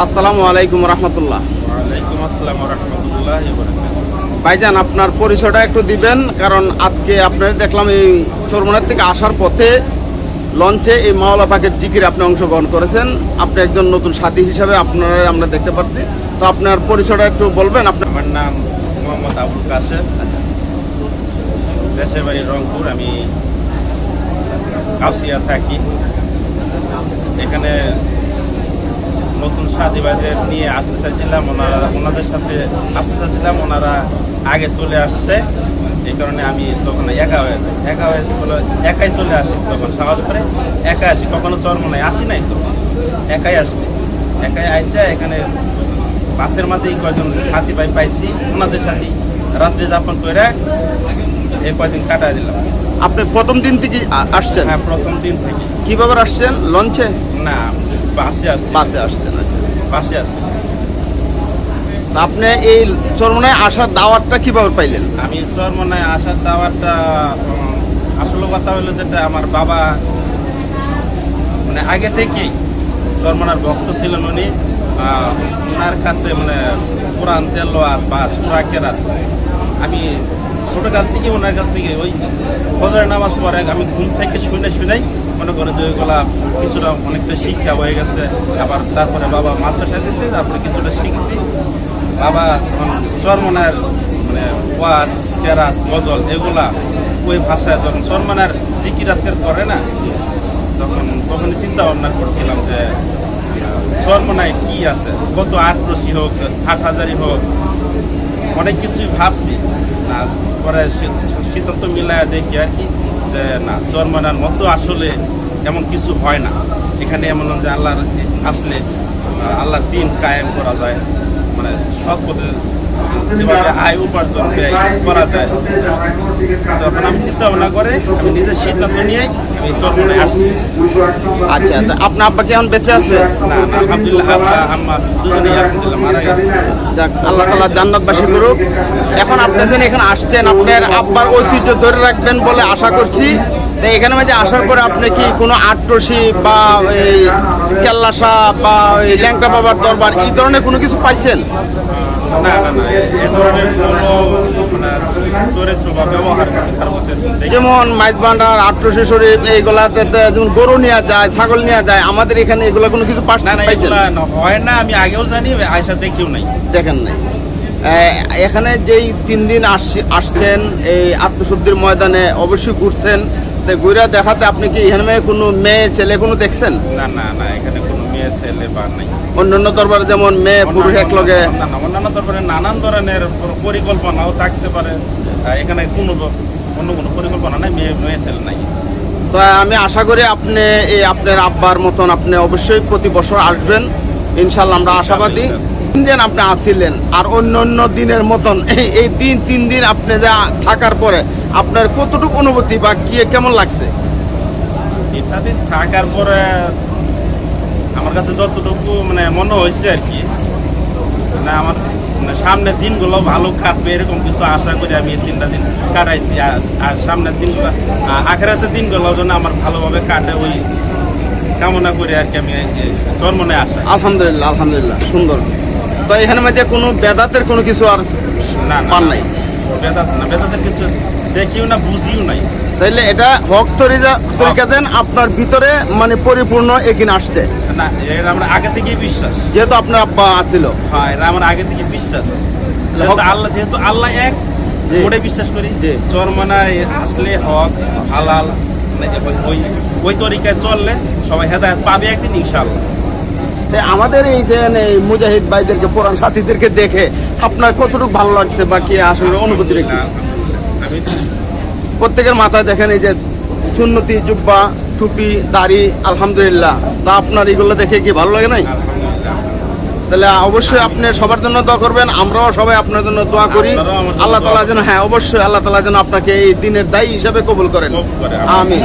আসসালামু আলাইকুম রহমতুল্লাহ। ওয়ালাইকুম আসসালাম রহমতুল্লাহ। ভাইজান, আপনার পরিচয়টা একটু দিবেন, কারণ আজকে আপনার দেখলাম এই চরমনার থেকে আসার পথে লঞ্চে এই মাওলা পাকের জিকির আপনি অংশগ্রহণ করেছেন। আপনি একজন নতুন সাথী হিসাবে আপনারা আমরা দেখতে পাচ্ছি, তো আপনার পরিচয়টা একটু বলবেন। আপনার আমার নাম মোহাম্মদ আবুল কাশেম, দেশের বাড়ি রংপুর। আমি কাউসিয়া থাকি। এখানে নতুন সাথী ভাইদের নিয়ে আসতে চাইছিলাম, ওনাদের সাথে আসতে চাইছিলাম, ওনারা আগে চলে আসছে। এই কারণে আমি তখন একাই চলে আসি। তখন সাহস করে একা আসি, কখনো চরমনায় আসি নাই, তখন একাই আসছি। একাই আইসা এখানে বাসের মাঝেই কয়েকজন সাথী ভাই পাইছি, ওনাদের সাথে রাত্রে যাপন করে এই কয়েকদিন কাটাই দিলাম। আপনি প্রথম দিন থেকে আসছেন? হ্যাঁ, প্রথম দিন থেকে। কিভাবে আসছেন? লঞ্চে? না, বাসে আসছি। বাসে আসছেন? আচ্ছা, বাসে আসছি। আপনি এই চরমনায় আসার দাওয়াতটা কিভাবে পাইলেন? আমি চরমনায় আসার দাওয়াতটা আসলে কথা হলো যেটা, আমার বাবা মানে আগে থেকেই চরমনার ভক্ত ছিলেন। উনি ওনার কাছে মানে কোরআন তেলাওয়াত বা সূরা কেরাত আমি ছোটকাল থেকে ওনার কাছ থেকে ওই ফজরের নামাজ পড়ে আমি ঘুম থেকে শুনেই মনে করে যে ওইগুলা কিছুটা অনেকটা শিক্ষা হয়ে গেছে। আবার তারপরে বাবা মাদ্রাসা দিয়েছে, তারপরে কিছুটা শিখছি। বাবা চরমনার মানে ওয়াজ কেরাত গজল এগুলা ওই ভাষায় যখন চরমনার জিকির আজকের করে না, তখন চিন্তা ভাবনা করছিলাম যে চরমনায় কি আছে, কত আটরশি হোক, হাটহাজারি হোক, অনেক কিছুই ভাবছি। না পরে সিদ্ধান্ত মিলায় দেখি আর কি যে না, চরমনার মতো আসলে এমন কিছু হয় না। এখানে এমন যে আল্লাহর আসলে আল্লাহর দিন কায়েম করা যায়, মানে সৎ পথে যেভাবে আয় উপার্জন করা যায়। তখন আমি চিন্তা ভাবনা করে আমি নিজের সিদ্ধান্ত নিয়ে আমি চরমনায় আসছি। আচ্ছা, আপনার আব্বা কি এখন বেঁচে আছে? না, আলহামদুলিল্লাহ, আব্বা আম্মা দুজনেই আলহামদুলিল্লাহ মারা গেছে। যাক, আল্লাহ তাআলা জান্নাতবাসী করুক। এখন আপনি যেন এখানে আসছেন, আপনার আব্বার ঐতিহ্য ধরে রাখবেন বলে আশা করছি। তো এখানে মাঝে আসার পরে আপনি কি কোনো আটরশি বা এই কেল্লাসা বা এই ল্যাংটা বাবার দরবার এই ধরনের কোনো কিছু পাইছেন? না, এ ধরনের কোনো মানে চরিত্র বা ব্যবহার যেমন মাইজ ভান্ডার, আটরশি শরীফ এইগুলাতে যেমন গরু নেওয়া যায়, ছাগল নেওয়া যায়, আমাদের এখানে এগুলো কোনো কিছু না, হয় না। আমি আগেও জানি, আয়সা দেখিও নাই, দেখেন নাই। এখানে যেই 3 দিন আসছেন এই আত্মশুদ্ধির ময়দানে, অবশ্যই ঘুরছেন। তো ঘুরে দেখাতে আপনি কি এখানে কোনো মেয়ে ছেলে কোনো দেখছেন? না, এখানে কোনো মেয়ে ছেলে বা নাই। অন্যান্য দরবারে যেমন মেয়ে পুরুষ একলগে, অন্যান্য দরবারে নানান ধরনের পরিকল্পনাও থাকতে পারে। এখানে অন্য কোনো পরিকল্পনা নাই, মেয়ে ছেলে নাই। তো আমি আশা করি আপনি এই আপনার আব্বার মতন আপনি অবশ্যই প্রতি বছর আসবেন ইনশাল্লাহ, আমরা আশাবাদী। 3 দিন আপনি আসছিলেন, আর অন্য দিনের মতন এই 3 দিন আপনি যা থাকার পরে আপনার কতটুকু অনুভূতি বা কেমন লাগছে? এটা দিন থাকার পরে আমার কাছে যতটুকু মানে মনে হয়েছে আর কি, মানে আমার সামনের দিনগুলো ভালো কাটবে এরকম কিছু আশা করি আমি এই 3টা দিন কাটাইছি। আর সামনের দিনগুলো, আখেরাতের দিনগুলো যেন আমার ভালোভাবে কাটে ওই কামনা করি আর কি আমি চরমনায় আসা। আলহামদুলিল্লাহ, সুন্দর। তো এখানে মাঝে কোনো বেদাতের কোনো কিছু আর পান নাই? বেদাতের কিছু দেখিও না, বুঝিও নাই। তাইলে এটা হক তরিকা দেন আপনার ভিতরে মানে পরিপূর্ণ এখানে আসছে না, এটা আমরা আগে থেকেই বিশ্বাস, যেহেতু আপনার আব্বা আসছিল। হ্যাঁ, এটা আমার আগে থেকে বিশ্বাস। যেহেতু আল্লাহ এক, ওটা বিশ্বাস করি। চরমনায় আসলে হক হালাল মানে ওই তরিকায় চললে সবাই হেদায়েত পাবে একদিন ইনশাআল্লাহ। আমাদের এই যে মুজাহিদ ভাইদেরকে, পুরান সাথীদেরকে দেখে আপনার কতটুকু ভালো লাগছে বা কি আসলে অনুভূতি রেখে? আমি প্রত্যেকের মাথায় দেখেন এই যে সুন্নতি জুব্বা, টুপি, দাড়ি, আলহামদুলিল্লাহ। তা আপনার এগুলো দেখে কি ভালো লাগে নাই? তাহলে অবশ্যই আপনি সবার জন্য দোয়া করবেন, আমরাও সবাই আপনার জন্য দোয়া করি। আল্লাহ তাআলা যেন, হ্যাঁ অবশ্যই আল্লাহ তাআলা যেন আপনাকে এই দিনের দায়ী হিসাবে কবুল করেন। আমিন।